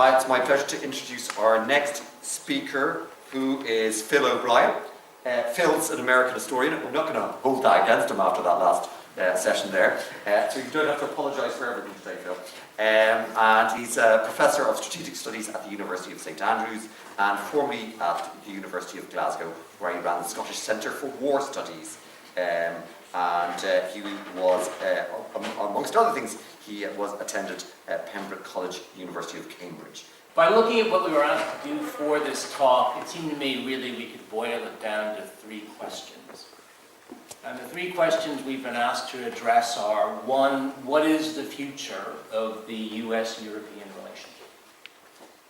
It's my pleasure to introduce our next speaker, who is Phil O'Brien. Phil's an American historian. We're not going to hold that against him after that last session there. So you don't have to apologise for everything today, Phil. And he's a Professor of Strategic Studies at the University of St Andrews and formerly at the University of Glasgow, where he ran the Scottish Centre for War Studies. And he was, amongst other things, he was attended Pembroke College, University of Cambridge. By looking at what we were asked to do for this talk, it seemed to me really we could boil it down to three questions. And the three questions we've been asked to address are, one, what is the future of the US-European relationship?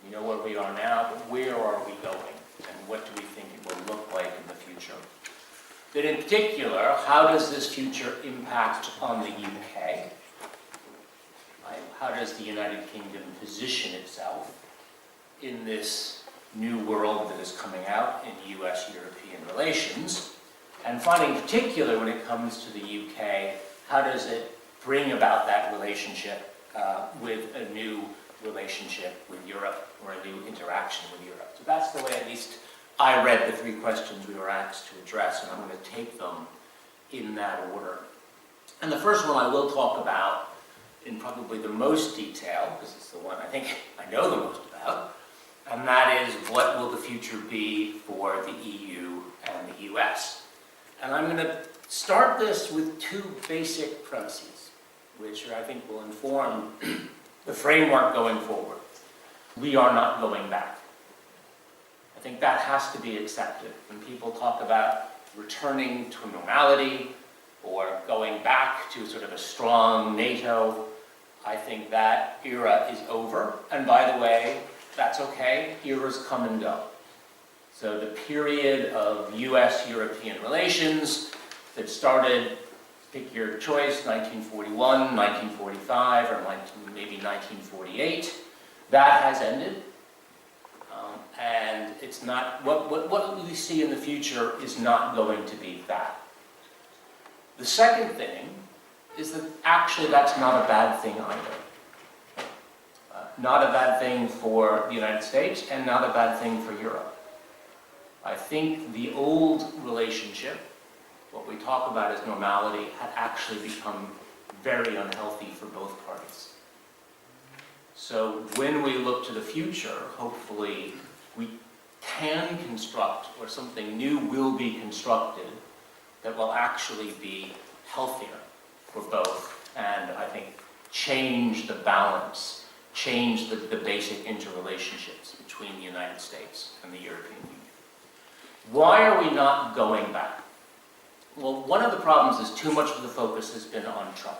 We know where we are now, but where are we going? And what do we think it will look like in the future? Then in particular, how does this future impact on the UK? How does the United Kingdom position itself in this new world that is coming out in US-European relations? And finally, in particular, when it comes to the UK, how does it bring about that relationship with a new relationship with Europe, or a new interaction with Europe? So that's the way, at least, I read the three questions we were asked to address, and I'm going to take them in that order. And the first one I will talk about in probably the most detail, because it's the one I think I know the most about, and that is, what will the future be for the EU and the US? And I'm going to start this with two basic premises, which I think will inform the framework going forward. We are not going back. I think that has to be accepted. When people talk about returning to normality or going back to sort of a strong NATO, I think that era is over. And by the way, that's okay. Eras come and go. So the period of US-European relations that started, pick your choice, 1941, 1945, or maybe 1948, that has ended. And it's not, what we see in the future is not going to be that. The second thing is that actually that's not a bad thing either. Not a bad thing for the United States, and not a bad thing for Europe. I think the old relationship, what we talk about as normality, had actually become very unhealthy for both parties. So when we look to the future, hopefully we can construct, or something new will be constructed, that will actually be healthier for both, and I think change the balance, change the basic interrelationships between the United States and the European Union. Why are we not going back? Well, one of the problems is too much of the focus has been on Trump.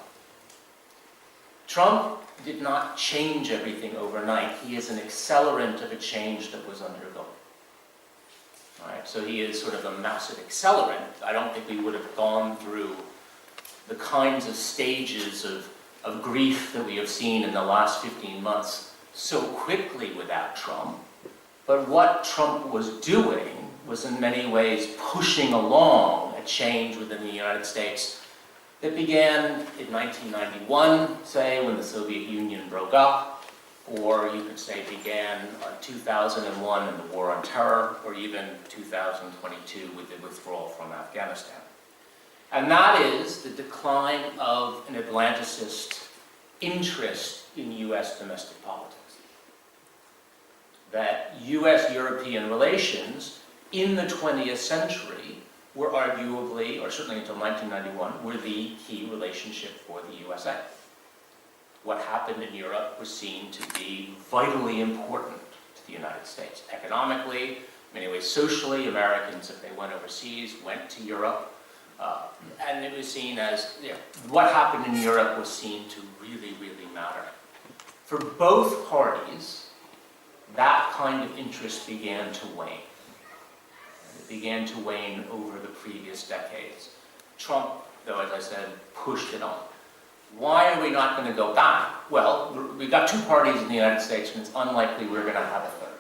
Trump did not change everything overnight. He is an accelerant of a change that was undergoing. All right, so he is sort of a massive accelerant. I don't think we would have gone through the kinds of stages of grief that we have seen in the last 15 months so quickly without Trump. But what Trump was doing was in many ways pushing along a change within the United States that began in 1991, say, when the Soviet Union broke up, or you could say began in 2001 in the War on Terror, or even 2022 with the withdrawal from Afghanistan. And that is the decline of an Atlanticist interest in US domestic politics. That US-European relations in the 20th century were arguably, or certainly until 1991, were the key relationship for the USA. What happened in Europe was seen to be vitally important to the United States. Economically, in many ways socially, Americans, if they went overseas, went to Europe. And it was seen as, what happened in Europe was seen to really, really matter. For both parties, that kind of interest began to wane. It began to wane over the previous decades. Trump, though, as I said, pushed it on. Why are we not going to go back? Well, we've got two parties in the United States, and it's unlikely we're going to have a third.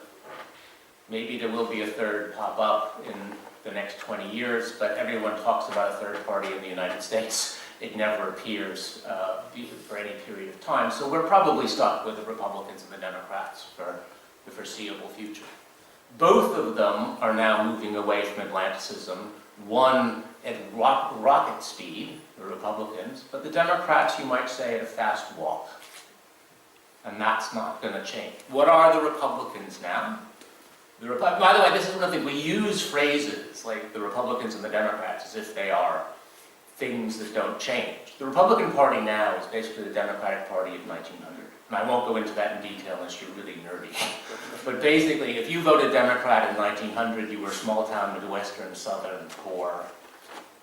Maybe there will be a third pop up in the next 20 years, but everyone talks about a third party in the United States, it never appears for any period of time. So we're probably stuck with the Republicans and the Democrats for the foreseeable future. Both of them are now moving away from Atlanticism, one at rocket speed, the Republicans, but the Democrats, you might say, at a fast walk. And that's not going to change. What are the Republicans now? By the way, this is one of the things, we use phrases like the Republicans and the Democrats as if they are things that don't change. The Republican Party now is basically the Democratic Party of 1900. And I won't go into that in detail unless you're really nerdy. But basically, if you voted Democrat in 1900, you were small-town, Midwestern, Southern, poor.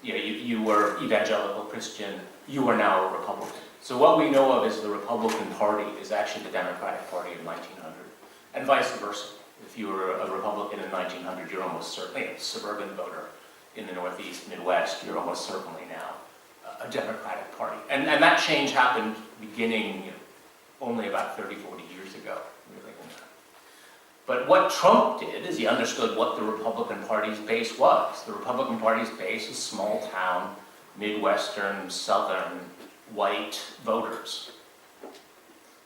You were evangelical Christian. You are now a Republican. So what we know of as the Republican Party is actually the Democratic Party of 1900, and vice versa. If you were a Republican in 1900, you're almost certainly a suburban voter in the Northeast, Midwest. You're almost certainly now a Democratic Party. And that change happened beginning only about 30, 40 years ago, really. But what Trump did is he understood what the Republican Party's base was. The Republican Party's base is small town, Midwestern, Southern, white voters.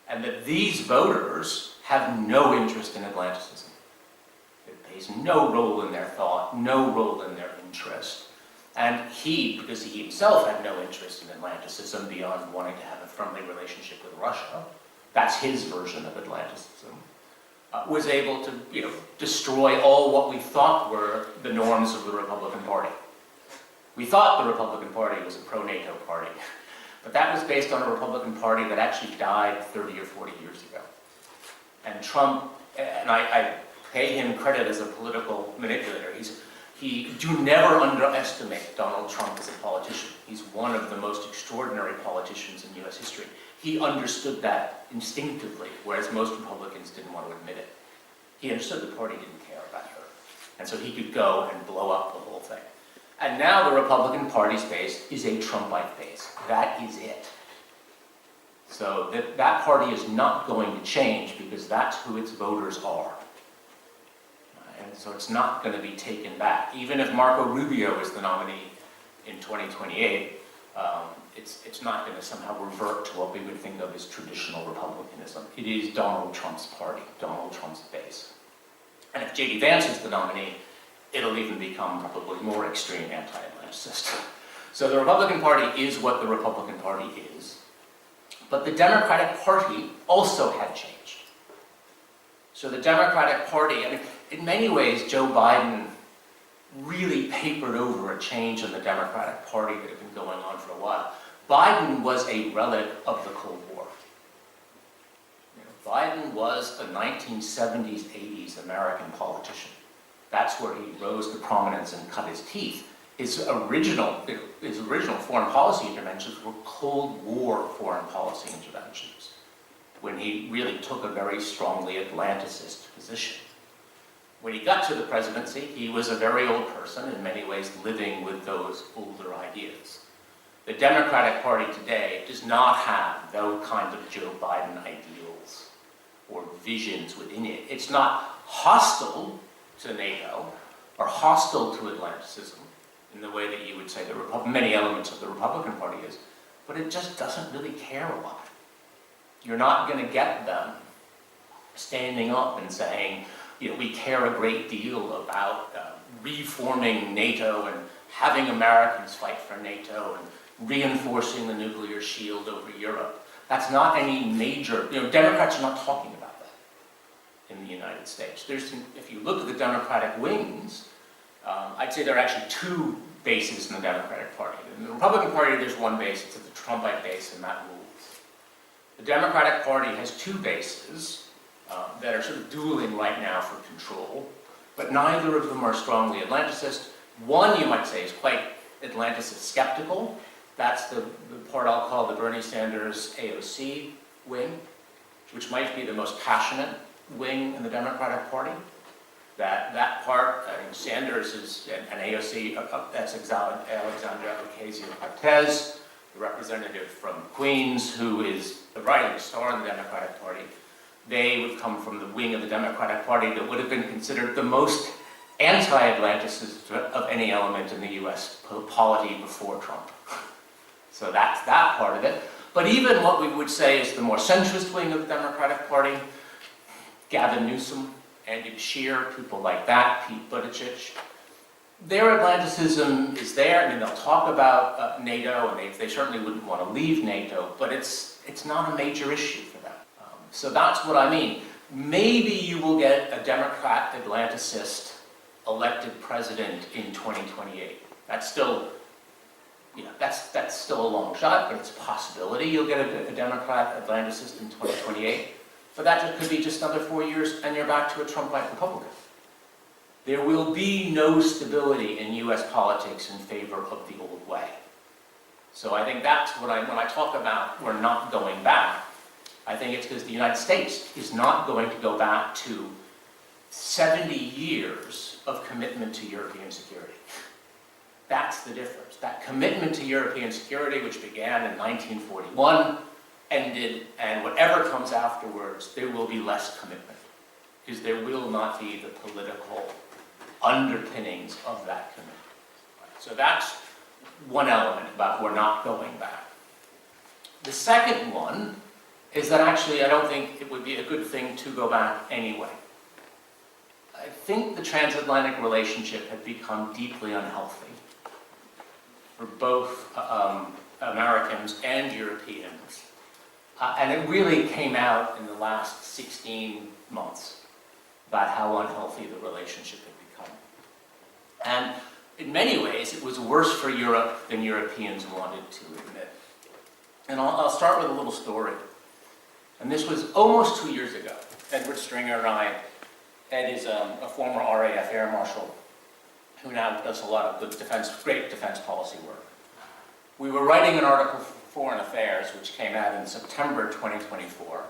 And that these voters have no interest in Atlanticism. It plays no role in their thought, no role in their interest. And he, because he himself had no interest in Atlanticism beyond wanting to have a friendly relationship with Russia, that's his version of Atlanticism, was able to destroy all what we thought were the norms of the Republican Party. We thought the Republican Party was a pro-NATO party, but that was based on a Republican Party that actually died 30 or 40 years ago. And Trump, and I pay him credit as a political manipulator, do never underestimate Donald Trump as a politician. He's one of the most extraordinary politicians in US history. He understood that instinctively, whereas most Republicans didn't want to admit it. He understood the party didn't care about her. And so he could go and blow up the whole thing. And now the Republican Party's base is a Trumpite base. That is it. So that party is not going to change because that's who its voters are. And so it's not going to be taken back. Even if Marco Rubio is the nominee in 2028, it's not going to somehow revert to what we would think of as traditional republicanism. It is Donald Trump's party, Donald Trump's base. And if J.D. Vance is the nominee, it'll even become probably more extreme anti-Atlanticist. So the Republican Party is what the Republican Party is. But the Democratic Party also had changed. So the Democratic Party, in many ways, Joe Biden really papered over a change in the Democratic Party that had been going on for a while. Biden was a relic of the Cold War. Biden was a 1970s, 80s American politician. That's where he rose to prominence and cut his teeth. His original foreign policy interventions were Cold War foreign policy interventions, when he really took a very strongly Atlanticist position. When he got to the presidency, he was a very old person, in many ways living with those older ideas. The Democratic Party today does not have those kind of Joe Biden ideals or visions within it. It's not hostile to NATO or hostile to Atlanticism in the way that you would say many elements of the Republican Party is, but it just doesn't really care a lot. You're not going to get them standing up and saying, we care a great deal about reforming NATO and having Americans fight for NATO and reinforcing the nuclear shield over Europe. That's not any major, Democrats are not talking about that in the United States. If you look at the Democratic wings, I'd say there are actually two bases in the Democratic Party. In the Republican Party, there's one base, it's at the Trumpite base, and that rules. The Democratic Party has two bases that are sort of dueling right now for control, but neither of them are strongly Atlanticist. One, you might say, is quite Atlanticist skeptical. That's the part I'll call the Bernie Sanders AOC wing, which might be the most passionate wing in the Democratic Party. That part, Sanders is an AOC, that's Alexandria Ocasio-Cortez, the representative from Queens, who is the rising star in the Democratic Party. They would come from the wing of the Democratic Party that would have been considered the most anti-Atlanticist of any element in the US polity before Trump. So that's that part of it. But even what we would say is the more centrist wing of the Democratic Party, Gavin Newsom, Andy Beshear, people like that, Pete Buttigieg, their Atlanticism is there. I mean, they'll talk about NATO, and they certainly wouldn't want to leave NATO, but it's not a major issue for them. So that's what I mean. Maybe you will get a Democrat Atlanticist elected president in 2028. That's still, that's still a long shot, but it's a possibility you'll get a Democrat Atlanticist in 2028. But that could be just another 4 years, and you're back to a Trump-like Republican. There will be no stability in U.S. politics in favor of the old way. So I think that's what when I talk about we're not going back, I think it's because the United States is not going to go back to 70 years of commitment to European security. That's the difference. That commitment to European security, which began in 1941, ended, and whatever comes afterwards, there will be less commitment, because there will not be the political underpinnings of that commitment. So that's one element about we're not going back. The second one is that actually I don't think it would be a good thing to go back anyway. I think the transatlantic relationship had become deeply unhealthy for both Americans and Europeans. And it really came out in the last 16 months about how unhealthy the relationship had become. And in many ways, it was worse for Europe than Europeans wanted to admit. And I'll start with a little story. And this was almost 2 years ago. Edward Stringer and I, Ed is a former RAF Air Marshal who now does a lot of good great defense policy work. We were writing an article for Foreign Affairs, which came out in September 2024,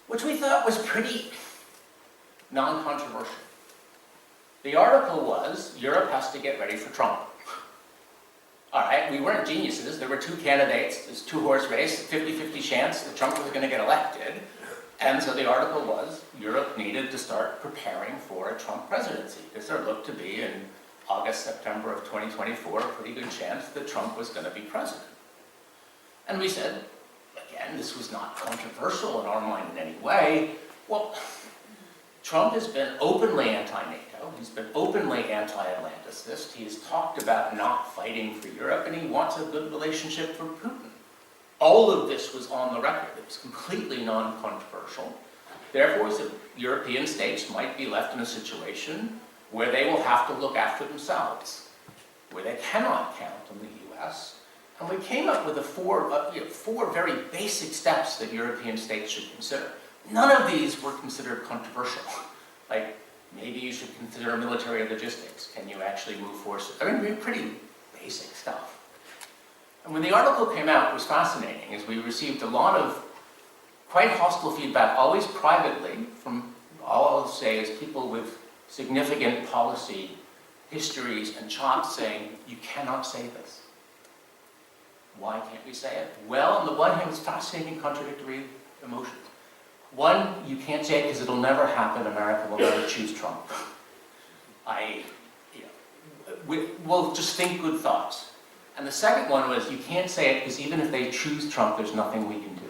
which we thought was pretty non-controversial. The article was, Europe has to get ready for Trump. All right, we weren't geniuses. There were two candidates. There's a two-horse race, 50-50 chance that Trump was going to get elected. And so the article was, Europe needed to start preparing for a Trump presidency, because there looked to be, in August, September of 2024, a pretty good chance that Trump was going to be president. And we said, again, this was not controversial in our mind in any way. Well, Trump has been openly anti-NATO. He's been openly anti-Atlanticist. He has talked about not fighting for Europe, and he wants a good relationship for Putin. All of this was on the record. It was completely non-controversial. Therefore, the European states might be left in a situation where they will have to look after themselves, where they cannot count on the U.S. And we came up with four very basic steps that European states should consider. None of these were considered controversial. Like, maybe you should consider military logistics. Can you actually move forces? I mean, pretty basic stuff. And when the article came out, it was fascinating, as we received a lot of quite hostile feedback, always privately, from, all I'll say is people with significant policy histories and chops saying, you cannot say this. Why can't we say it? Well, on the one hand, it's fascinating contradictory emotions. One, you can't say it because it'll never happen. America will never choose Trump. We'll just think good thoughts. And the second one was, you can't say it because even if they choose Trump, there's nothing we can do.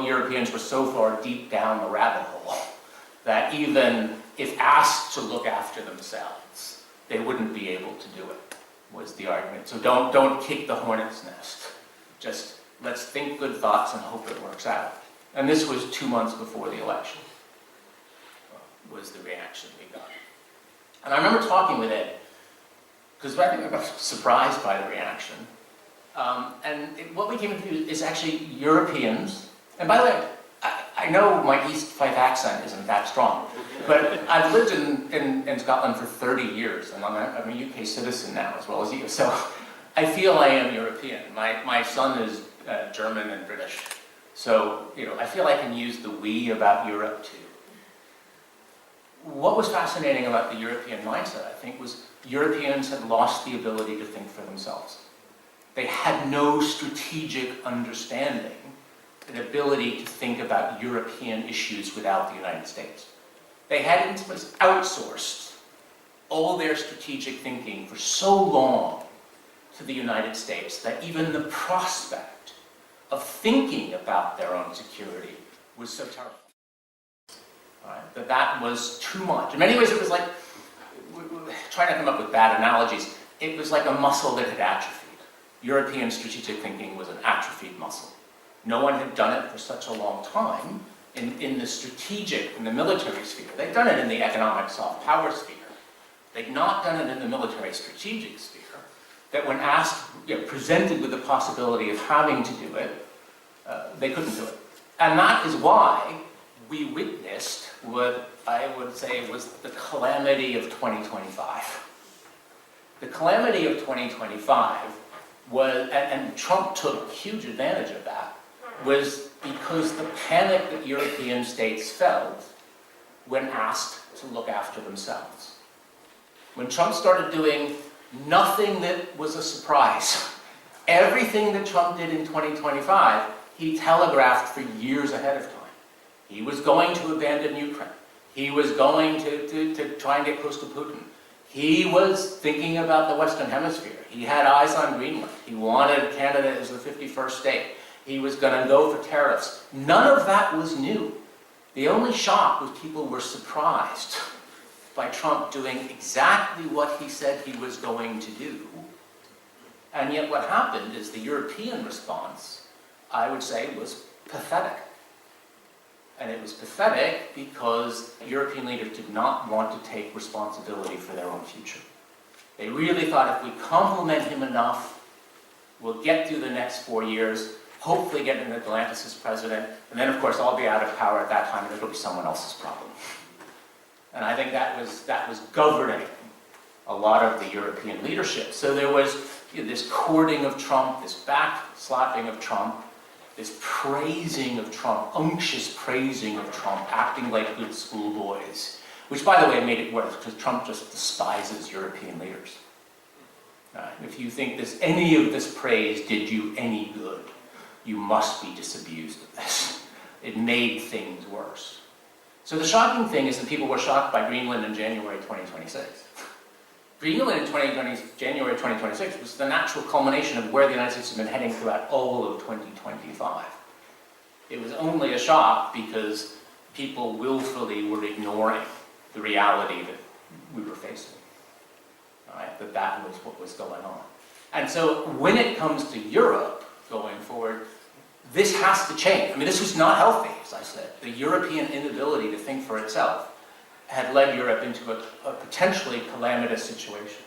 Europeans were so far deep down the rabbit hole that even if asked to look after themselves, they wouldn't be able to do it, was the argument. So don't kick the hornet's nest. Just let's think good thoughts and hope it works out. And this was 2 months before the election, was the reaction we got. And I remember talking with Ed, because I think I got surprised by the reaction. What we came to is actually Europeans, and by the way, I know my East Fife accent isn't that strong, but I've lived in Scotland for 30 years, and I'm a UK citizen now as well as you, so I feel I am European. My son is German and British, so I feel I can use the we about Europe too. What was fascinating about the European mindset, I think, was Europeans had lost the ability to think for themselves. They had no strategic understanding, an ability to think about European issues without the United States. They had, in some ways, outsourced all their strategic thinking for so long to the United States that even the prospect of thinking about their own security was so terrible. That was too much. In many ways, it was like, trying to come up with bad analogies, it was like a muscle that had atrophied. European strategic thinking was an atrophied muscle. No one had done it for such a long time in the strategic, in the military sphere. They'd done it in the economic soft power sphere. They'd not done it in the military strategic sphere, that when asked, presented with the possibility of having to do it, they couldn't do it. And that is why we witnessed what I would say was the calamity of 2025. The calamity of 2025 was, and Trump took huge advantage of that, was because the panic that European states felt when asked to look after themselves. When Trump started doing nothing that was a surprise, everything that Trump did in 2025, he telegraphed for years ahead of time. He was going to abandon Ukraine. He was going to try and get close to Putin. He was thinking about the Western Hemisphere. He had eyes on Greenland. He wanted Canada as the 51st state. He was going to go for tariffs. None of that was new. The only shock was people were surprised by Trump doing exactly what he said he was going to do. And yet what happened is the European response, I would say, was pathetic. And it was pathetic because European leaders did not want to take responsibility for their own future. They really thought if we compliment him enough, we'll get through the next 4 years, hopefully get an Atlantis as president, and then of course I'll be out of power at that time and it'll be someone else's problem. And I think that was governing a lot of the European leadership. So there was this courting of Trump, this backslapping of Trump, this praising of Trump, unctuous praising of Trump, acting like good schoolboys, which, by the way, made it worse because Trump just despises European leaders. If you think any of this praise did you any good, you must be disabused of this. It made things worse. So the shocking thing is that people were shocked by Greenland in January 2026. Greenland in January 2026 was the natural culmination of where the United States has been heading throughout all of 2025. It was only a shock because people willfully were ignoring the reality that we were facing. Right? That was what was going on. And so when it comes to Europe going forward, this has to change. I mean, this was not healthy, as I said. The European inability to think for itself had led Europe into a potentially calamitous situation,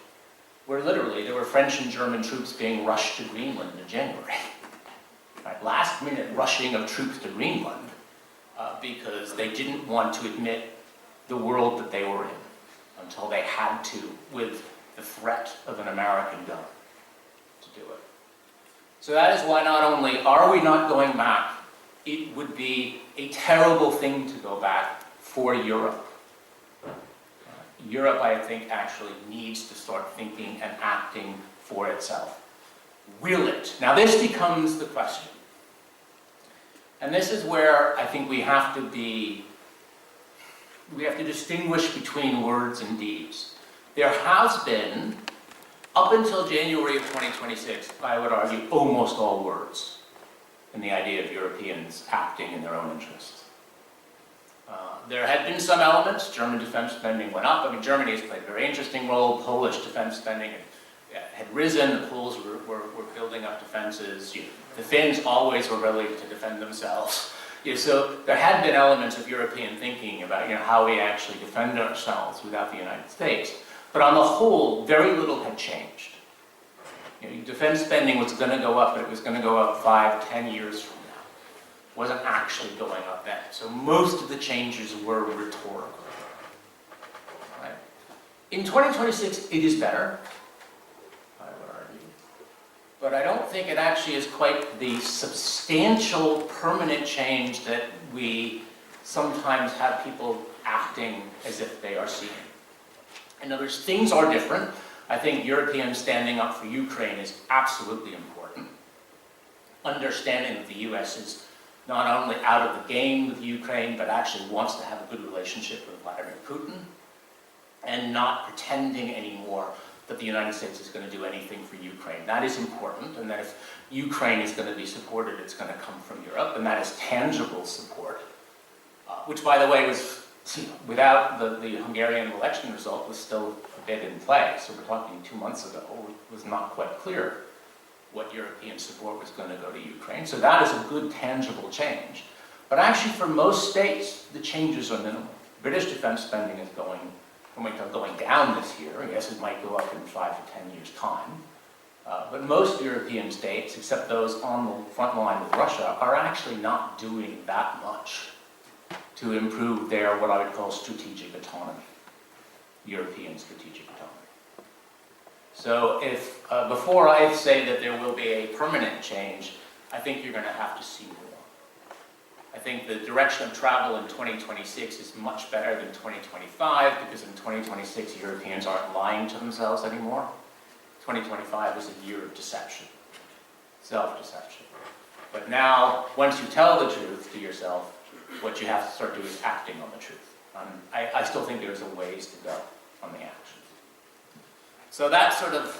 where literally there were French and German troops being rushed to Greenland in January. Right? Last minute rushing of troops to Greenland because they didn't want to admit the world that they were in until they had to, with the threat of an American gun, to do it. So that is why not only are we not going back, it would be a terrible thing to go back for Europe. Europe, I think, actually needs to start thinking and acting for itself. Will it? Now this becomes the question. And this is where I think we have to distinguish between words and deeds. There has been, up until January of 2026, I would argue, almost all words in the idea of Europeans acting in their own interests. There had been some elements. German defense spending went up. I mean, Germany has played a very interesting role. Polish defense spending had risen. The Poles were building up defenses. The Finns always were ready to defend themselves. So there had been elements of European thinking about how we actually defend ourselves without the United States. But on the whole, very little had changed. Defense spending was going to go up, but it was going to go up 5-10 years from now. It wasn't actually going up then. So most of the changes were rhetorical. Right? In 2026, it is better, I would argue. But I don't think it actually is quite the substantial, permanent change that we sometimes have people acting as if they are seeing. In other words, things are different. I think Europeans standing up for Ukraine is absolutely important. Understanding that the US is not only out of the game with Ukraine, but actually wants to have a good relationship with Vladimir Putin. and not pretending anymore that the United States is going to do anything for Ukraine. That is important, and that if Ukraine is going to be supported, it's going to come from Europe, and that is tangible support, which, by the way, was, without the Hungarian election result, was still a bit in play. So we're talking 2 months ago, it was not quite clear what European support was going to go to Ukraine. So that is a good, tangible change. But actually, for most states, the changes are minimal. British defense spending is going down this year. Yes, it might go up in 5 to 10 years' time. But most European states, except those on the front line with Russia, are actually not doing that much to improve their, what I would call, strategic autonomy, European strategic autonomy. So if, before I say that there will be a permanent change, I think you're going to have to see more. I think the direction of travel in 2026 is much better than 2025, because in 2026 Europeans aren't lying to themselves anymore. 2025 is a year of deception, self-deception. But now, once you tell the truth to yourself, what you have to start doing is acting on the truth. I still think there's a ways to go on the actions. So that's sort of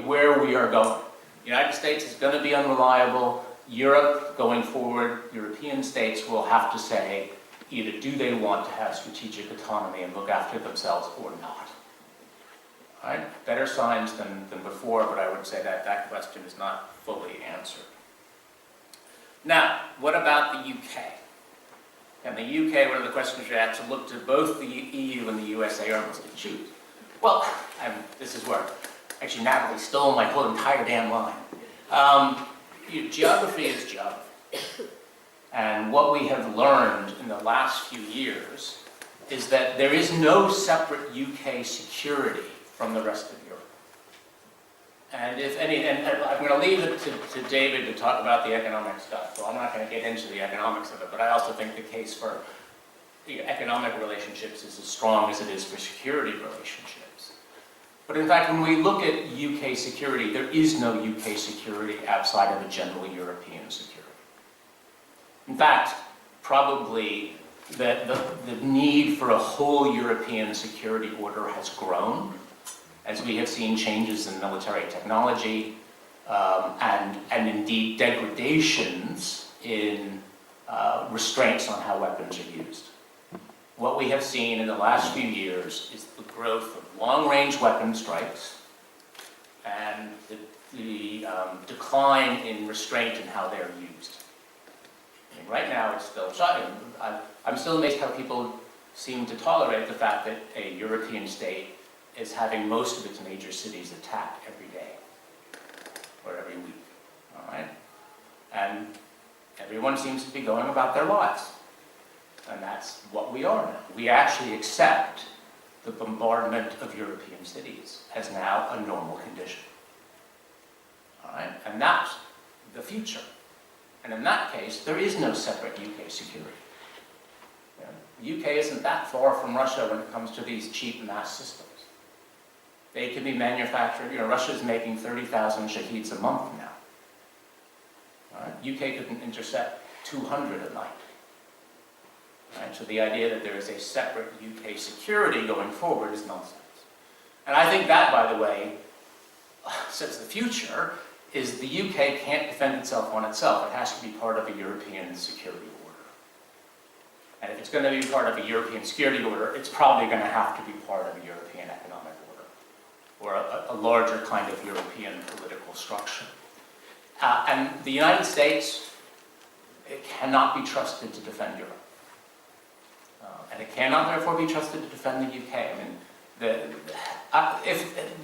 where we are going. The United States is going to be unreliable. Europe, going forward, European states will have to say, either do they want to have strategic autonomy and look after themselves or not. All right? Better signs than before, but I would say that that question is not fully answered. Now, what about the UK? And the UK, one of the questions you had to look to both the EU and the USA are almost to choose. Well, this is where actually Natalie stole my whole entire damn line. Geography is geography. And what we have learned in the last few years is that there is no separate UK security from the rest of Europe. And if any, and I'm going to leave it to David to talk about the economic stuff, so I'm not going to get into the economics of it, but I also think the case for economic relationships is as strong as it is for security relationships. But in fact, when we look at UK security, there is no UK security outside of a general European security. In fact, probably the need for a whole European security order has grown as we have seen changes in military technology and indeed degradations in restraints on how weapons are used. What we have seen in the last few years is the growth of long-range weapon strikes and the decline in restraint in how they're used. I mean, right now, it's still shocking. I'm still amazed how people seem to tolerate the fact that a European state is having most of its major cities attacked every day or every week. All right, and everyone seems to be going about their lives. And that's what we are now. We actually accept the bombardment of European cities as now a normal condition. All right? And that's the future. And in that case, there is no separate UK security. The UK isn't that far from Russia when it comes to these cheap mass systems. They can be manufactured. Russia's making 30,000 Shaheeds a month now. All right? UK couldn't intercept 200 a night. Right? So the idea that there is a separate UK security going forward is nonsense. And I think that, by the way, says the future is the UK can't defend itself on itself. It has to be part of a European security order. And if it's going to be part of a European security order, it's probably going to have to be part of a European economic order, or a larger kind of European political structure. And the United States, it cannot be trusted to defend Europe. And it cannot, therefore, be trusted to defend the UK. I mean,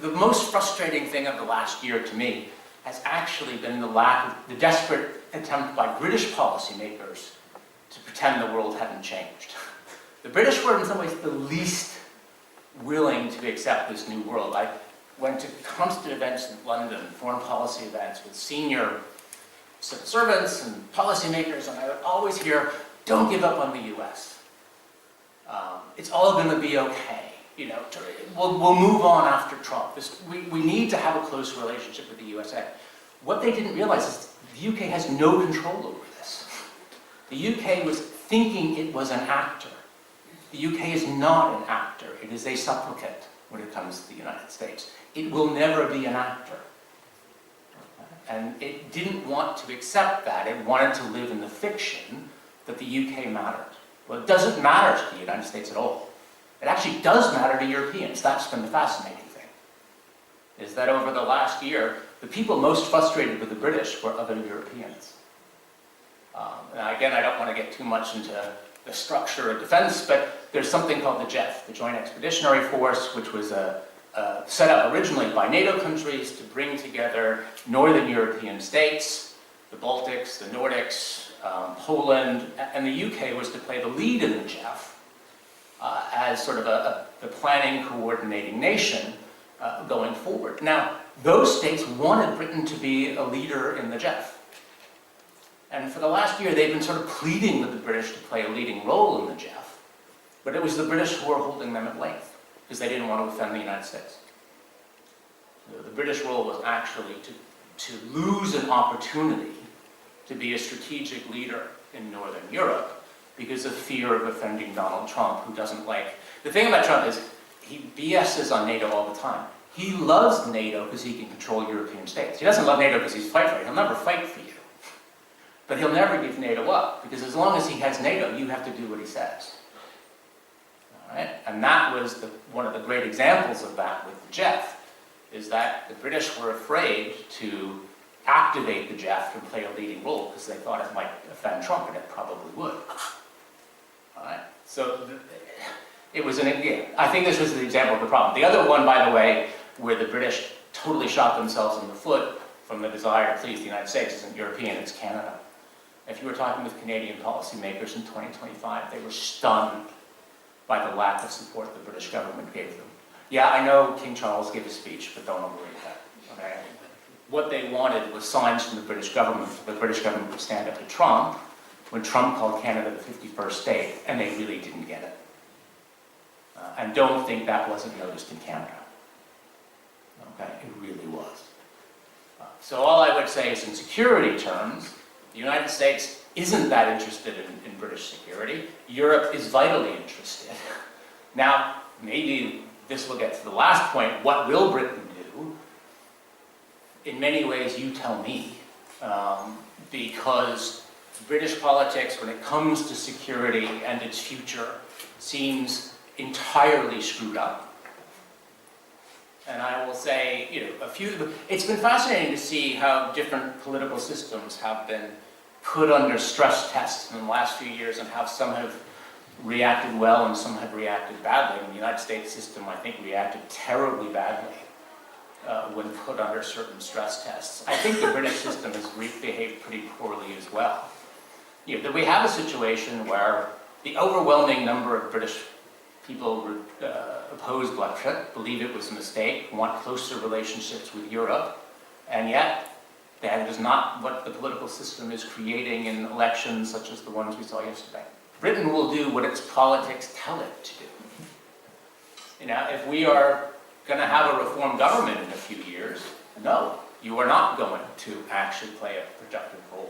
the most frustrating thing of the last year to me has actually been the desperate attempt by British policymakers to pretend the world hadn't changed. The British were, in some ways, the least willing to accept this new world. I went to constant events in London, foreign policy events with senior civil servants and policymakers, and I would always hear, don't give up on the US. It's all going to be okay. We'll move on after Trump. We need to have a close relationship with the USA. What they didn't realize is the UK has no control over this. The UK was thinking it was an actor The UK is not an actor. It is a supplicant when it comes to the United States. It will never be an actor. And it didn't want to accept that. It wanted to live in the fiction that the UK mattered. Well, it doesn't matter to the United States at all. It actually does matter to Europeans. That's been the fascinating thing, is that over the last year, the people most frustrated with the British were other Europeans. Now again, I don't want to get too much into the structure of defense, but there's something called the JEF, the Joint Expeditionary Force, which was set up originally by NATO countries to bring together Northern European states, the Baltics, the Nordics, Poland, and the UK was to play the lead in the JEF as sort of the planning, coordinating nation going forward. Now, those states wanted Britain to be a leader in the JEF. And for the last year, they've been sort of pleading with the British to play a leading role in the JEF, but it was the British who were holding them at length, because they didn't want to offend the United States. The British role was actually to lose an opportunity to be a strategic leader in Northern Europe because of fear of offending Donald Trump, who doesn't like... The thing about Trump is he BS's on NATO all the time. He loves NATO because he can control European states. He doesn't love NATO because he's fight for it. He'll never fight for you. But he'll never give NATO up, because as long as he has NATO, you have to do what he says. All right? And that was one of the great examples of that with the JEF, is that the British were afraid to activate the JEF and play a leading role because they thought it might offend Trump, and it probably would. All right? So it was I think this was the example of the problem. The other one, by the way, where the British totally shot themselves in the foot from the desire to please the United States isn't European, it's Canada. If you were talking with Canadian policymakers in 2025, they were stunned by the lack of support the British government gave them. Yeah, I know King Charles gave a speech, but don't overread that. Okay? What they wanted was signs from the British government so the British government would stand up to Trump when Trump called Canada the 51st state, and they really didn't get it. And don't think that wasn't noticed in Canada. Okay, it really was. So all I would say is, in security terms, the United States isn't that interested in British security. Europe is vitally interested. Now, maybe this will get to the last point. What will Britain do? In many ways, you tell me. Because British politics, when it comes to security and its future, seems entirely screwed up. And I will say, it's been fascinating to see how different political systems have been put under stress tests in the last few years, and how some have reacted well and some have reacted badly. And the United States system, I think, reacted terribly badly when put under certain stress tests. I think the British system has behaved pretty poorly as well. That we have a situation where the overwhelming number of British people oppose Brexit, believe it was a mistake, want closer relationships with Europe, and yet that is not what the political system is creating in elections such as the ones we saw yesterday. Britain will do what its politics tell it to do. If we are going to have a reform government in a few years, no, you are not going to actually play a productive role.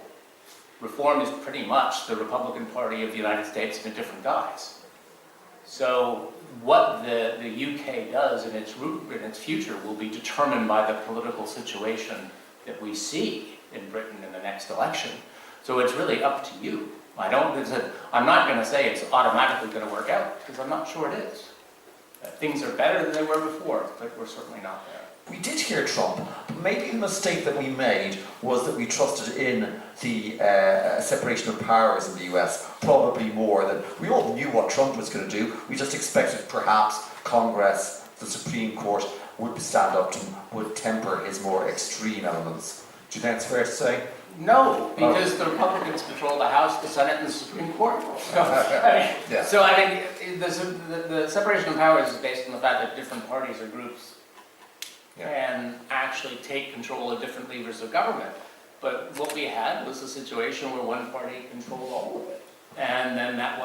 Reform is pretty much the Republican Party of the United States in a different guise. So what the UK does in its future will be determined by the political situation that we see in Britain in the next election. So it's really up to you. I'm not going to say it's automatically going to work out, because I'm not sure it is. Things are better than they were before, but we're certainly not there. We did hear Trump, but maybe the mistake that we made was that we trusted in the separation of powers in the US probably more than... We all knew what Trump was going to do. We just expected perhaps Congress, the Supreme Court, would stand up to him, would temper his more extreme elements. Do you think it's fair to say? No, because the Republicans control the House, the Senate, and the Supreme Court. So I think the separation of powers is based on the fact that different parties or groups can actually take control of different levers of government. But what we had was a situation where one party controlled all of it. And then that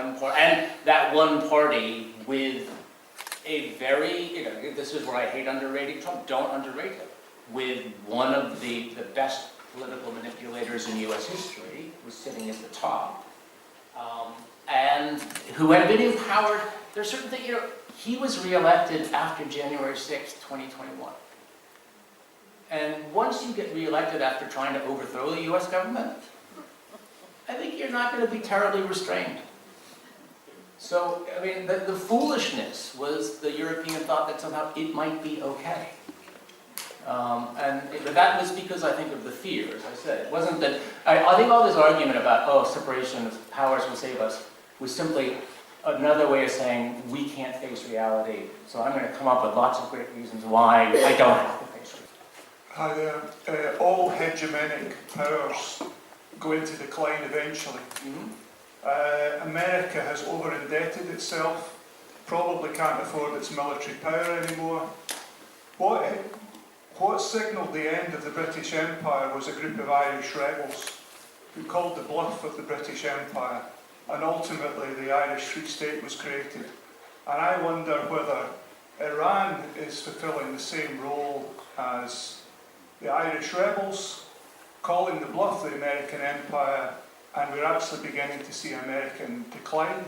one party with a very, this is where I hate underrating Trump, don't underrate him, with one of the best political manipulators in US history was sitting at the top, and who had been empowered there are certain things, he was re-elected after January 6th, 2021. And once you get re-elected after trying to overthrow the US government, I think you're not going to be terribly restrained. So, I mean, the foolishness was the European thought that somehow it might be okay. But that was because, I think, of the fear, as I said. It wasn't that, I think all this argument about, oh, separation of powers will save us, was simply another way of saying, we can't face reality, so I'm going to come up with lots of great reasons why I don't have to face reality. Hi there. All hegemonic powers go into decline eventually. America has over-indebted itself, probably can't afford its military power anymore. What signalled the end of the British Empire was a group of Irish rebels who called the bluff of the British Empire, and ultimately the Irish Free State was created. And I wonder whether Iran is fulfilling the same role as the Irish rebels, calling the bluff of the American Empire, and we're actually beginning to see American decline.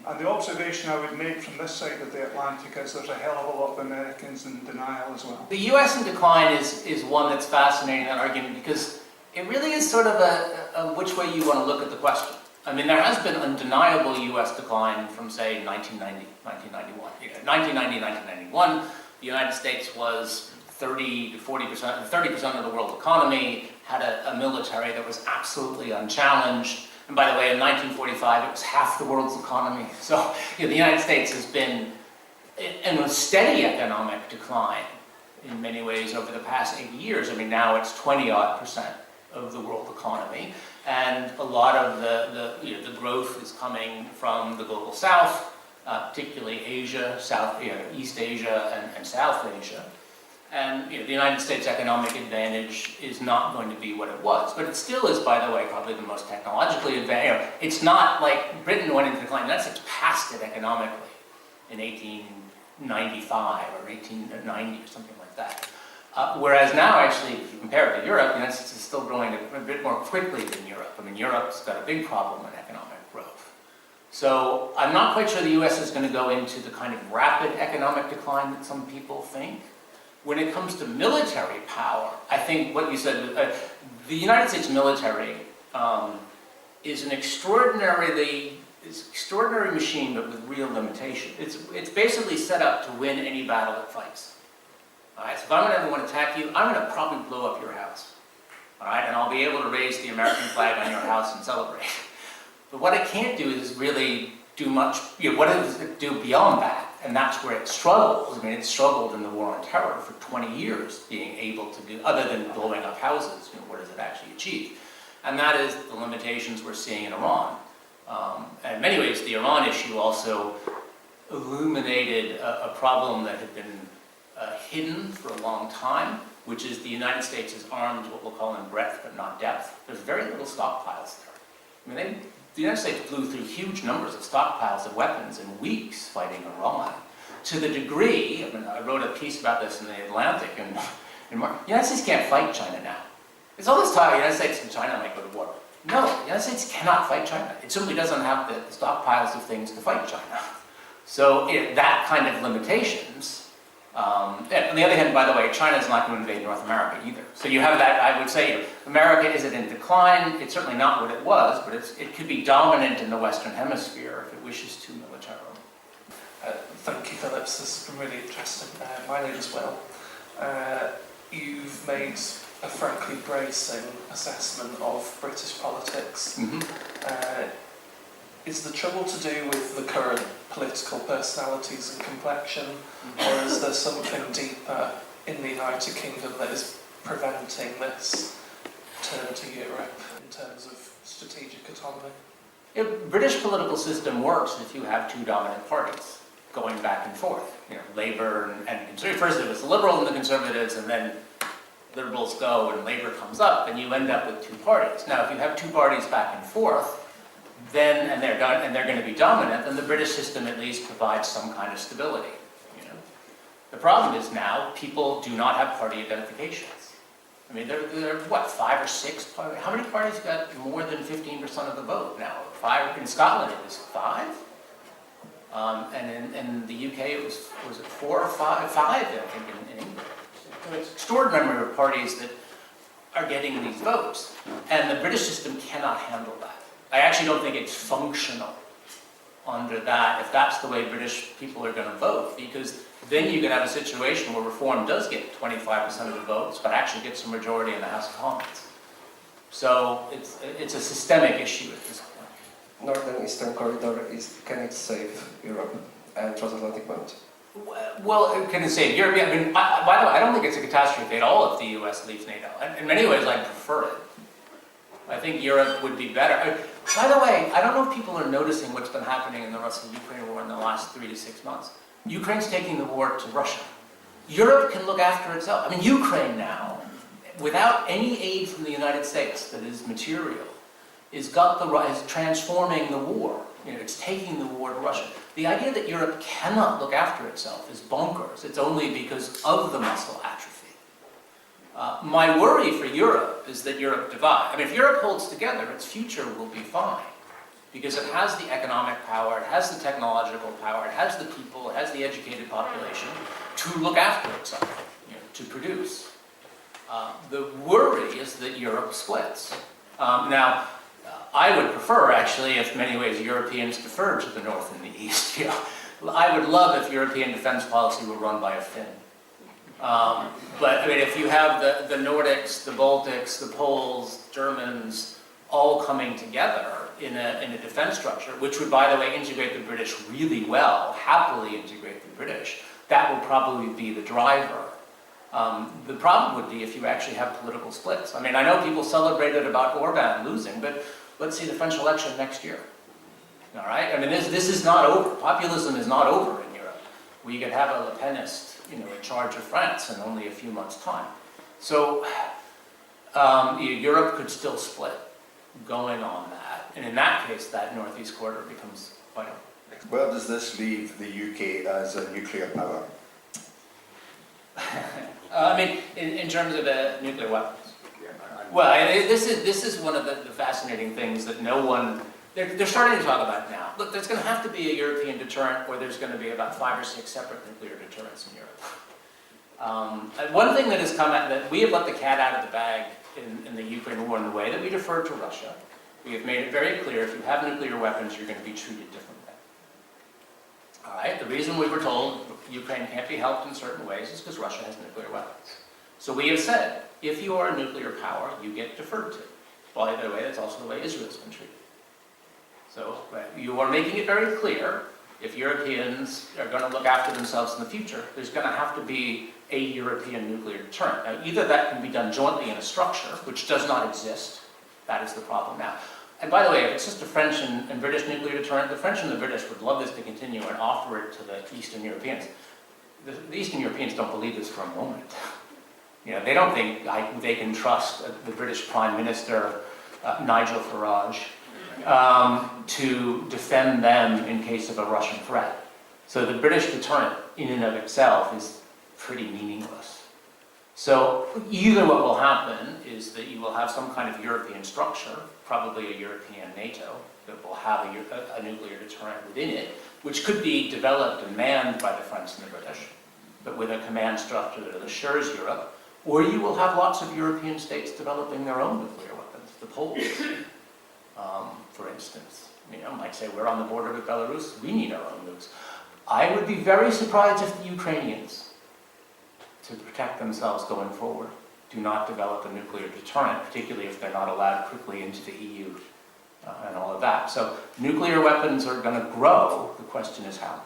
And the observation I would make from this side of the Atlantic is there's a hell of a lot of Americans in denial as well. The US in decline is one that's fascinating, that argument, because it really is sort of a which way you want to look at the question. I mean, there has been undeniable US decline from, say, 1990, 1991. 1990, 1991, the United States was 30 to 40%, 30% of the world economy, had a military that was absolutely unchallenged. And by the way, in 1945, it was half the world's economy. So the United States has been in a steady economic decline in many ways over the past 80 years. I mean, now it's 20-odd% of the world economy. And a lot of the growth is coming from the global south, particularly Asia, East Asia and South Asia. And the United States' economic advantage is not going to be what it was. But it still is, by the way, probably the most technologically advanced. It's not like Britain went into decline. The United States passed it economically in 1895 or 1890 or something like that. Whereas now, actually, if you compare it to Europe, the United States is still growing a bit more quickly than Europe. I mean, Europe's got a big problem in economic growth. So I'm not quite sure the US is going to go into the kind of rapid economic decline that some people think. When it comes to military power, I think what you said, the United States military is an extraordinary machine, but with real limitation. It's basically set up to win any battle it fights. All right, so if I'm going to ever want to attack you, I'm going to probably blow up your house. All right, and I'll be able to raise the American flag on your house and celebrate. But what it can't do is really do much. What does it do beyond that? And that's where it struggles. I mean, it struggled in the War on Terror for 20 years, being able to do, other than blowing up houses, what does it actually achieve? And that is the limitations we're seeing in Iran. And in many ways, the Iran issue also illuminated a problem that had been hidden for a long time, which is the United States is armed what we'll call in breadth but not depth. There's very little stockpiles there. I mean, the United States blew through huge numbers of stockpiles of weapons in weeks fighting Iran, to the degree, I mean, I wrote a piece about this in the Atlantic, and the United States can't fight China now. There's all this talk, the United States and China might go to war. No, the United States cannot fight China. It simply doesn't have the stockpiles of things to fight China. So that kind of limitations. On the other hand, by the way, China is not going to invade North America either. So you have that, I would say, America isn't in decline. It's certainly not what it was, but it could be dominant in the Western Hemisphere if it wishes to militarily. Thank you, Phillips. This has been really interesting. Mine as well. You've made a frankly bracing assessment of British politics. Is the trouble to do with the current political personalities and complexion, or is there something deeper in the United Kingdom that is preventing this turn to Europe in terms of strategic autonomy? The British political system works if you have two dominant parties going back and forth. Labour and Conservatives. First it was the Liberals and the Conservatives, and then Liberals go and Labour comes up, and you end up with two parties. Now, if you have two parties back and forth, then and they're going to be dominant, then the British system at least provides some kind of stability. The problem is now people do not have party identifications. I mean, there are what, 5 or 6 parties? How many parties got more than 15% of the vote now? 5 in Scotland? It was 5. And in the UK, it was it 4 or 5, I think, in England. So it's an extraordinary number of parties that are getting these votes. And the British system cannot handle that. I actually don't think it's functional under that, if that's the way British people are going to vote, because then you can have a situation where reform does get 25% of the votes, but actually gets a majority in the House of Commons. So it's a systemic issue at this point. Northern Eastern Corridor can it save Europe and transatlantic bond? Well, can it save Europe? I mean, by the way, I don't think it's a catastrophe at all if the US leaves NATO. In many ways, I prefer it. I think Europe would be better. By the way, I don't know if people are noticing what's been happening in the Russia-Ukraine war in the last 3 to 6 months. Ukraine's taking the war to Russia. Europe can look after itself. I mean, Ukraine now, without any aid from the United States that is material, is transforming the war. You know, it's taking the war to Russia. The idea that Europe cannot look after itself is bonkers. It's only because of the muscle atrophy. My worry for Europe is that Europe divides. I mean, if Europe holds together, its future will be fine. Because it has the economic power, it has the technological power, it has the people, it has the educated population to look after itself, you know, to produce. The worry is that Europe splits. Now, I would prefer, actually, if in many ways Europeans deferred to the North and the East. You know, I would love if European defense policy were run by a Finn. But I mean, if you have the Nordics, the Baltics, the Poles, Germans, all coming together in a defense structure, which would, by the way, integrate the British really well, happily integrate the British, that would probably be the driver. The problem would be if you actually have political splits. I mean, I know people celebrated about Orban losing, but let's see the French election next year. All right? I mean, this is not over. Populism is not over in Europe. We could have a Le Penist, you know, in charge of France in only a few months' time. So Europe could still split going on that. And in that case, that Northeast corridor becomes vital. Where does this leave the UK as a nuclear power? I mean, in terms of nuclear weapons. Well, this is one of the fascinating things that no one, they're starting to talk about now. Look, there's going to have to be a European deterrent, or there's going to be about 5 or 6 separate nuclear deterrents in Europe. One thing that has come out, that we have let the cat out of the bag in the Ukraine war in the way that we deferred to Russia. We have made it very clear, if you have nuclear weapons, you're going to be treated differently. All right, the reason we were told Ukraine can't be helped in certain ways is because Russia has nuclear weapons. So we have said, if you are a nuclear power, you get deferred to. By the way, that's also the way Israel's been treated. So you are making it very clear, if Europeans are going to look after themselves in the future, there's going to have to be a European nuclear deterrent. Now, either that can be done jointly in a structure, which does not exist. That is the problem now. And by the way, if it's just a French and British nuclear deterrent, the French and the British would love this to continue and offer it to the Eastern Europeans. The Eastern Europeans don't believe this for a moment. You know, they don't think they can trust the British Prime Minister, Nigel Farage, to defend them in case of a Russian threat. So the British deterrent in and of itself is pretty meaningless. So either what will happen is that you will have some kind of European structure, probably a European NATO, that will have a nuclear deterrent within it, which could be developed and manned by the French and the British, but with a command structure that assures Europe. Or you will have lots of European states developing their own nuclear weapons. The Poles, for instance, might say, we're on the border with Belarus, we need our own nukes. I would be very surprised if the Ukrainians, to protect themselves going forward, do not develop a nuclear deterrent, particularly if they're not allowed quickly into the EU and all of that. So nuclear weapons are going to grow. The question is how.